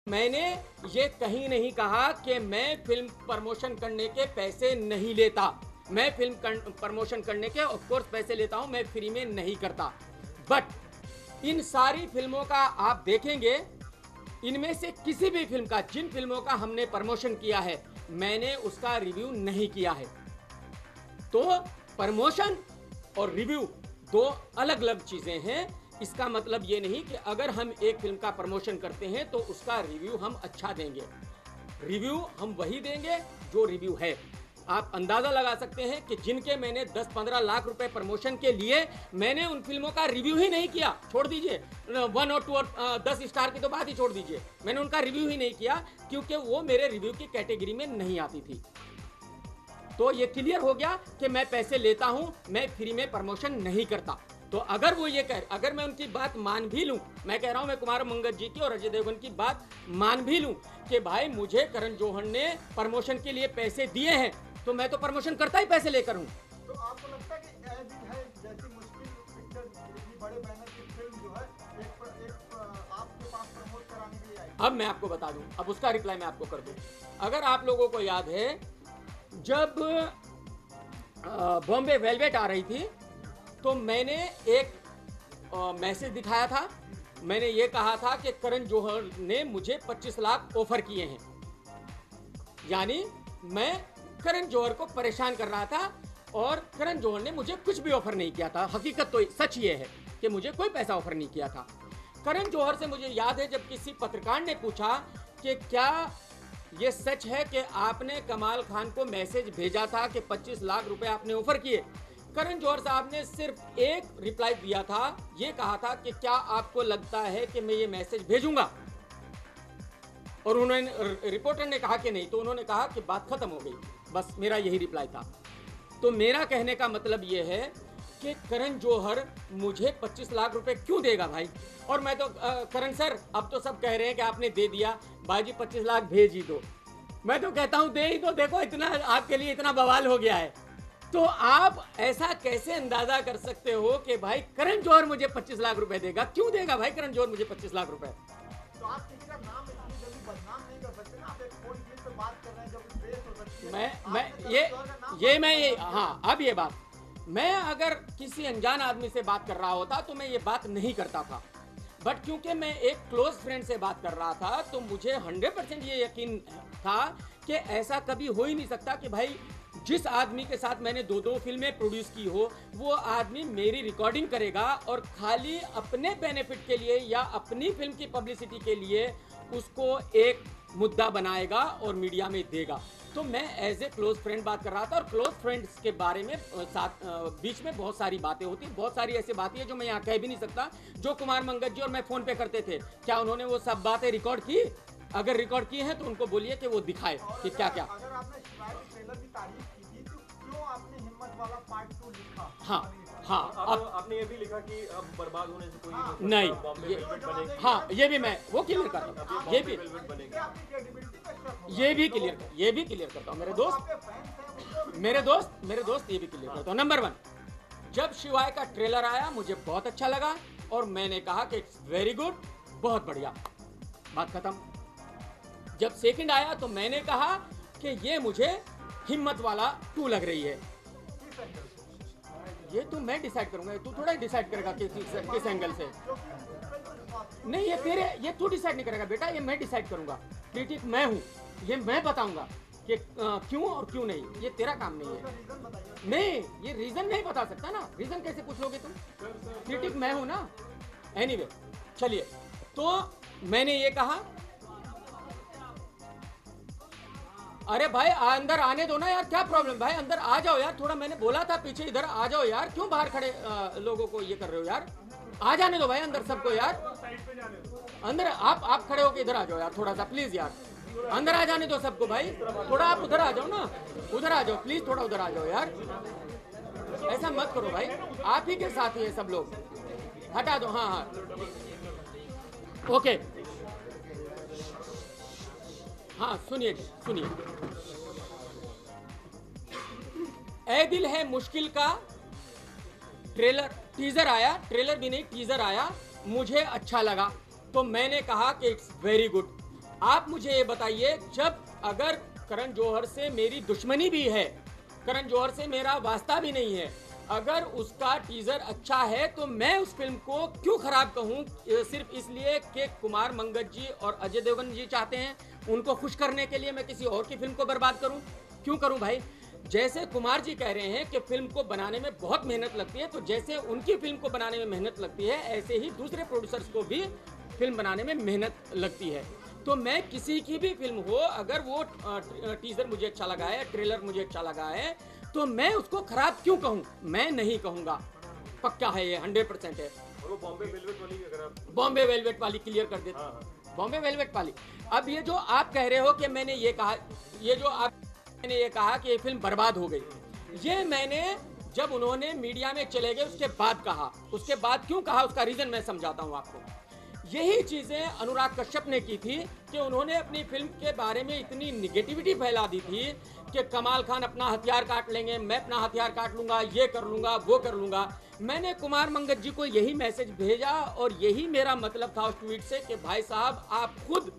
मैंने ये कहीं नहीं कहा कि मैं फिल्म प्रमोशन करने के पैसे नहीं लेता। मैं फिल्म प्रमोशन करने के ऑफ कोर्स पैसे लेता हूं, मैं फ्री में नहीं करता। बट इन सारी फिल्मों का आप देखेंगे, इनमें से किसी भी फिल्म का, जिन फिल्मों का हमने प्रमोशन किया है, मैंने उसका रिव्यू नहीं किया है। तो प्रमोशन और रिव्यू दो अलग अलग चीजें हैं। इसका मतलब ये नहीं कि अगर हम एक फिल्म का प्रमोशन करते हैं तो उसका रिव्यू हम अच्छा देंगे। रिव्यू हम वही देंगे जो रिव्यू है। आप अंदाजा लगा सकते हैं कि जिनके मैंने 10-15 लाख रुपए प्रमोशन के लिए, मैंने उन फिल्मों का रिव्यू ही नहीं किया। छोड़ दीजिए 1 और 2 और 10 स्टार की तो बात ही छोड़ दीजिए, मैंने उनका रिव्यू ही नहीं किया क्योंकि वो मेरे रिव्यू की कैटेगरी में नहीं आती थी। तो ये क्लियर हो गया कि मैं पैसे लेता हूं, मैं फ्री में प्रमोशन नहीं करता। तो अगर वो ये अगर मैं उनकी बात मान भी लूं, मैं कह रहा हूं, मैं कुमार मंगल जी की और अजय देवगन की बात मान भी लूं कि भाई मुझे करण जौहर ने प्रमोशन के लिए पैसे दिए हैं, तो मैं तो प्रमोशन करता ही पैसे लेकर हूं। तो आपको लगता है कि ए दिल है जैसी मुश्किल पिक्चर, बड़े बैनर की फिल्म जो है एक आपके पास प्रमोट कराने के लिए आई? अब मैं आपको बता दूं, अब उसका रिप्लाई मैं आपको कर दूं। अगर आप लोगों को याद है, जब बॉम्बे वेलवेट आ रही थी तो मैंने एक मैसेज दिखाया था। मैंने ये कहा था कि करण जौहर ने मुझे 25 लाख ऑफर किए हैं। यानी मैं करण जौहर को परेशान कर रहा था और करण जौहर ने मुझे कुछ भी ऑफर नहीं किया था। हकीकत तो सच ये है कि मुझे कोई पैसा ऑफर नहीं किया था। करण जौहर से मुझे याद है, जब किसी पत्रकार ने पूछा कि क्या ये सच है कि आपने कमाल खान को मैसेज भेजा था कि 25 लाख रुपए आपने ऑफर किए, करण जौहर साहब ने सिर्फ एक रिप्लाई दिया था, ये कहा था कि क्या आपको लगता है कि मैं ये मैसेज भेजूंगा? और उन्होंने, रिपोर्टर ने कहा कि नहीं, तो उन्होंने कहा कि बात खत्म हो गई। बस मेरा यही रिप्लाई था। तो मेरा कहने का मतलब ये है कि करण जौहर मुझे 25 लाख रुपए क्यों देगा भाई? और मैं तो करण सर, अब तो सब कह रहे हैं कि आपने दे दिया, भाई 25 लाख भेज ही दो। मैं तो कहता हूं दे ही दो, देखो इतना आपके लिए इतना बवाल हो गया है। तो आप ऐसा कैसे अंदाजा कर सकते हो कि भाई करण जौहर मुझे 25 लाख रुपए देगा? क्यों देगा भाई करण जौहर मुझे 25 लाख रुपए? तो आप किसी का नाम इतनी जल्दी बदनाम नहीं कर सकते ना। आप एक फोन क्लिप पे बात कर रहे हैं, जब बेस हो सकती है। मैं हाँ, अब ये बात, मैं अगर किसी अनजान आदमी से बात कर रहा होता तो मैं ये बात नहीं करता था। बट क्योंकि मैं एक क्लोज फ्रेंड से बात कर रहा था, तो मुझे 100% ये यकीन था कि ऐसा कभी हो ही नहीं सकता कि भाई जिस आदमी के साथ मैंने 2-2 फिल्में प्रोड्यूस की हो, वो आदमी मेरी रिकॉर्डिंग करेगा और खाली अपने बेनिफिट के लिए या अपनी फिल्म की पब्लिसिटी के लिए उसको एक मुद्दा बनाएगा और मीडिया में देगा। तो मैं एज ए क्लोज फ्रेंड बात कर रहा था, और क्लोज फ्रेंड्स के बारे में बीच में बहुत सारी बातें होती, बहुत सारी ऐसी बातें हैं जो मैं यहाँ कह भी नहीं सकता, जो कुमार मंगल जी और मैं फोन पे करते थे। क्या उन्होंने वो सब बातें रिकॉर्ड की? अगर रिकॉर्ड की है तो उनको बोलिए कि वो दिखाए कि क्या क्या। अगर आपने शिवाय ट्रेलर की तारीफ की थी, तो क्यों आपने हिम्मत वाला पार्ट 2 लिखा? हाँ, अब आपने ये भी लिखा कि अब बर्बाद होने से कोई नहीं, बॉम्बे ये, वेलवेट बनेगी। हाँ, ये भी मैं वो क्लियर करता हूँ, ये भी वेलवेट बनेगी। आपकी क्रेडिबिलिटी का शक होगा। ये भी क्लियर करता हूँ। मेरे दोस्त आपके फैंस हैं, उनको मेरे दोस्त ये भी क्लियर करता हूँ। नंबर 1, जब शिवाय का ट्रेलर आया मुझे बहुत अच्छा लगा और मैंने कहा कि इट्स वेरी गुड, बहुत बढ़िया, बात खत्म। जब सेकंड आया तो मैंने कहा कि ये मुझे हिम्मत वाला 2 लग रही है। ये तो मैं डिसाइड करूंगा, तू थोड़ा डिसाइड करेगा किस एंगल से। नहीं, ये तू डिसाइड नहीं करेगा बेटा, ये मैं डिसाइड करूंगा। क्रिटिक मैं हूं, ये मैं बताऊंगा कि क्यों और क्यों नहीं, ये तेरा काम नहीं है। नहीं, ये रीजन नहीं बता सकता ना, रीजन कैसे पूछ लोगे तुम? क्रिटिक मैं हूं ना। एनीवे, चलिए, तो मैंने ये कहा, अरे भाई अंदर आने दो ना यार, क्या प्रॉब्लम भाई, अंदर आ जाओ यार, थोड़ा मैंने बोला था पीछे इधर आ जाओ यार, क्यों बाहर खड़े लोगों को ये कर रहे हो यार? आ जाने दो भाई अंदर सबको यार, अंदर आप खड़े होके इधर आ जाओ यार, थोड़ा सा प्लीज यार, अंदर आ जाने दो सबको भाई, थोड़ा आप उधर आ जाओ ना, उधर आ जाओ प्लीज, थोड़ा उधर आ जाओ यार, ऐसा मत करो भाई, आप ही के साथ ही है सब लोग, हटा दो। हाँ, ओके, हाँ सुनिए, ए दिल है मुश्किल का टीजर आया, ट्रेलर भी नहीं टीजर आया, मुझे अच्छा लगा, तो मैंने कहा कि इट्स वेरी गुड। आप मुझे ये बताइए, जब अगर करण जौहर से मेरी दुश्मनी भी है, करण जौहर से मेरा वास्ता भी नहीं है, अगर उसका टीजर अच्छा है तो मैं उस फिल्म को क्यों खराब कहूँ? सिर्फ इसलिए कि कुमार मंगत जी और अजय देवगन जी चाहते हैं, उनको खुश करने के लिए मैं किसी और की फिल्म को बर्बाद करूँ? क्यों करूँ भाई? जैसे कुमार जी कह रहे हैं कि फिल्म को बनाने में बहुत मेहनत लगती है, तो जैसे उनकी फिल्म को बनाने में मेहनत लगती है, ऐसे ही दूसरे प्रोड्यूसर्स को भी फिल्म बनाने में मेहनत लगती है। तो मैं किसी की भी फिल्म हो, अगर वो टीजर मुझे अच्छा लगा है, ट्रेलर मुझे अच्छा लगा है, तो मैं उसको खराब क्यों कहूँ? मैं नहीं कहूँगा, पक्का है ये, 100% है। और वो बॉम्बे वेलवेट वाली अगर आप बॉम्बे वेलवेट वाली क्लियर कर देते, हाँ। बॉम्बे वेलवेट वाली। अब ये जो आप कह रहे हो कि मैंने ये कहा, मैंने ये कहा कि ये फिल्म बर्बाद हो गई, ये मैंने जब उन्होंने मीडिया में चले गए उसके बाद कहा। उसके बाद क्यों कहा, उसका रीजन मैं समझाता हूँ आपको। यही चीजें अनुराग कश्यप ने की थी कि उन्होंने अपनी फिल्म के बारे में इतनी निगेटिविटी फैला दी थी कि कमाल खान अपना हथियार काट लेंगे, मैं अपना हथियार काट लूंगा, ये कर लूंगा, वो कर लूंगा। मैंने कुमार मंगत जी को यही मैसेज भेजा और यही मेरा मतलब था उस ट्वीट से कि भाई साहब, आप खुद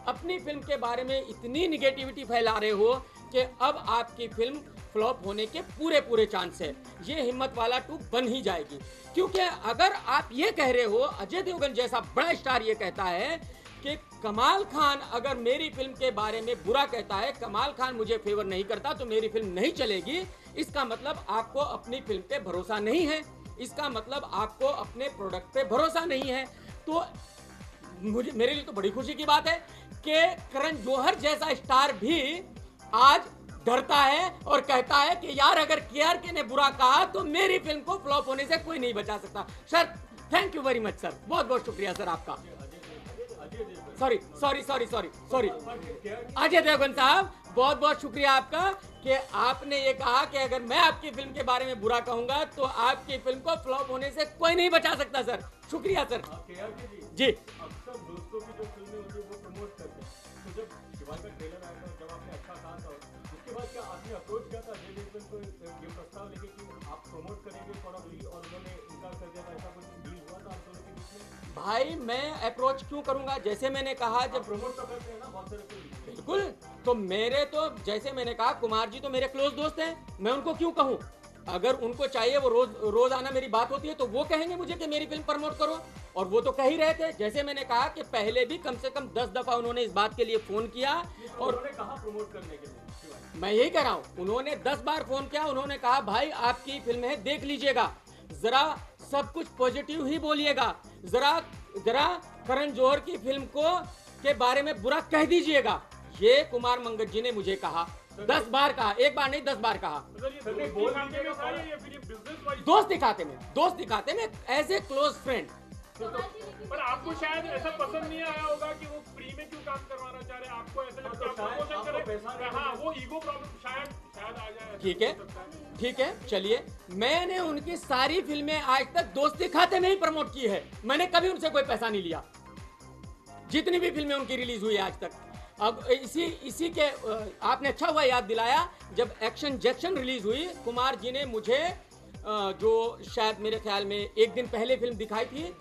अपनी फिल्म के बारे में इतनी निगेटिविटी फैला रहे हो कि अब आपकी फिल्म फ्लॉप होने के पूरे चांस है। ये हिम्मत वाला 2 बन ही जाएगी, क्योंकि अगर आप ये कह रहे हो, अजय देवगन जैसा बड़ा स्टार ये कहता है कि कमाल खान अगर मेरी फिल्म के बारे में बुरा कहता है, कमाल खान मुझे फेवर नहीं करता, तो मेरी फिल्म नहीं चलेगी, इसका मतलब आपको अपनी फिल्म पे भरोसा नहीं है, इसका मतलब आपको अपने प्रोडक्ट पे भरोसा नहीं है। तो मेरे लिए तो बड़ी खुशी की बात है कि करण जौहर जैसा स्टार भी आज डरता है और कहता है कि यार, अगर केआरके ने बुरा कहा तो मेरी फिल्म को फ्लॉप होने से कोई नहीं बचा सकता। Sir, thank you very much sir, बहुत बहुत शुक्रिया सर आपका। सॉरी अजय देवगन साहब, बहुत बहुत शुक्रिया आपका कि आपने ये कहा कि अगर मैं आपकी फिल्म के बारे में बुरा कहूंगा तो आपकी फिल्म को फ्लॉप होने से कोई नहीं बचा सकता। सर, शुक्रिया सर। जी, अक्सर दोस्तों की जो फिल्में होती है वो प्रमोट करते हैं, तो जब शिवाय का ट्रेलर आया था, जब आपने अच्छा कहा था, उसके बाद क्या आपने अप्रोच किया था अजय देवगन को ये प्रस्ताव लेके कि आप प्रमोट करेंगे फॉर अ फ्री, और उन्होंने इनकार कर दिया था? ऐसा कुछ डील हुआ था आप दोनों के बीच में? भाई मैं अप्रोच क्यों करूंगा? जैसे मैंने कहा, जब प्रमोट तो करते हैं ना बहुत सारे फिल्म। बिल्कुल, तो मेरे तो जैसे मैंने कहा, कुमार जी तो मेरे क्लोज दोस्त हैं, मैं उनको क्यों कहूं? अगर उनको चाहिए, वो रोज आना मेरी बात होती है, तो वो कहेंगे मुझे कि मेरी फिल्म प्रमोट करो, और वो तो कह ही रहे थे। जैसे मैंने कहा कि पहले भी कम से कम 10 दफा उन्होंने इस बात के लिए फोन किया, और उन्होंने कहा प्रमोट करने के लिए। मैं यही कह रहा हूँ, उन्होंने 10 बार फोन किया, उन्होंने कहा भाई आपकी फिल्म है, देख लीजिएगा, जरा सब कुछ पॉजिटिव ही बोलिएगा, जरा करण जौहर की फिल्म को के बारे में बुरा कह दीजिएगा। ये कुमार मंगत जी ने मुझे कहा, 10 बार कहा, एक बार नहीं 10 बार कहा। दोस्त दिखाते में एज ए क्लोज फ्रेंड। पर आपको शायद ऐसा पसंद नहीं आया होगा कि वो फ्री में क्यों काम करवाना चाह रहे हैं, आपको ऐसा लगता है प्रमोशन करें, हाँ वो ईगो प्रॉब्लम शायद आ जाए। ठीक है, चलिए, मैंने उनकी सारी फिल्में आज तक दोस्ती खाते में ही प्रमोट की है, मैंने कभी उनसे कोई पैसा नहीं लिया, जितनी भी फिल्में उनकी रिलीज हुई है आज तक। अब इसी के आपने अच्छा हुआ याद दिलाया, जब एक्शन जैक्शन रिलीज हुई, कुमार जी ने मुझे जो शायद मेरे ख्याल में एक दिन पहले फिल्म दिखाई थी,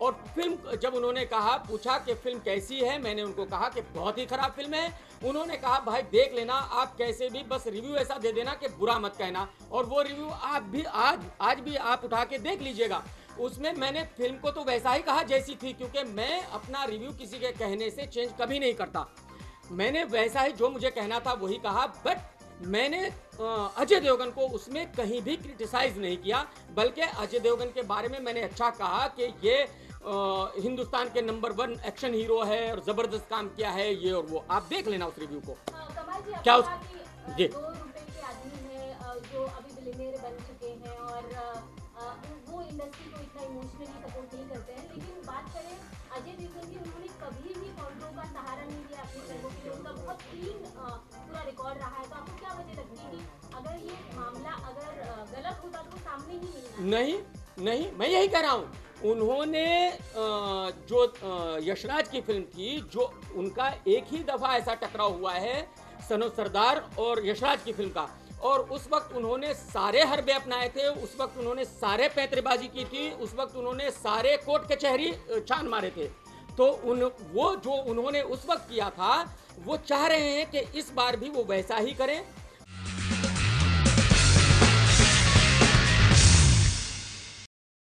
और फिल्म जब उन्होंने कहा, पूछा कि फिल्म कैसी है, मैंने उनको कहा कि बहुत ही खराब फिल्म है। उन्होंने कहा भाई देख लेना, आप कैसे भी बस रिव्यू ऐसा दे देना कि बुरा मत कहना, और वो रिव्यू आप भी आज भी आप उठा के देख लीजिएगा। उसमें मैंने फिल्म को तो वैसा ही कहा जैसी थी, क्योंकि मैं अपना रिव्यू किसी के कहने से चेंज कभी नहीं करता, मैंने वैसा ही जो मुझे कहना था वही कहा। बट मैंने अजय देवगन को उसमें कहीं भी क्रिटिसाइज नहीं किया, बल्कि अजय देवगन के बारे में मैंने अच्छा कहा कि ये हिंदुस्तान के नंबर 1 एक्शन हीरो है और जबरदस्त काम किया है, ये और वो, आप देख लेना उस रिव्यू को। कमाल जी, क्या जी 2 रुपए के आदमी है जो अभी बिलियनियर बन चुके हैं, और वो इंडस्ट्री को इतना इमोशनली सपोर्ट नहीं करते हैं, लेकिन बात करें अजय देवगन की, उन्होंने कभी भी कॉन्ट्रो का सहारा नहीं लिया अपनी फिल्मों के लिए, उनका बहुत क्लीन पूरा रिकॉर्ड रहा है। तो आपको क्या वजह लगती है कि अगर ये मामला अगर गलत होता तो सामने ही नहीं, मैं यही कह रहा हूँ, उन्होंने जो यशराज की फिल्म थी, जो उनका एक ही दफा ऐसा टकराव हुआ है सनोज सरदार और यशराज की फिल्म का, और उस वक्त उन्होंने सारे हरबे अपनाए थे, उस वक्त उन्होंने सारे पैंतरेबाजी की थी, उस वक्त उन्होंने सारे कोर्ट कचहरी छान मारे थे। तो वो जो उन्होंने उस वक्त किया था, वो चाह रहे हैं कि इस बार भी वो वैसा ही करें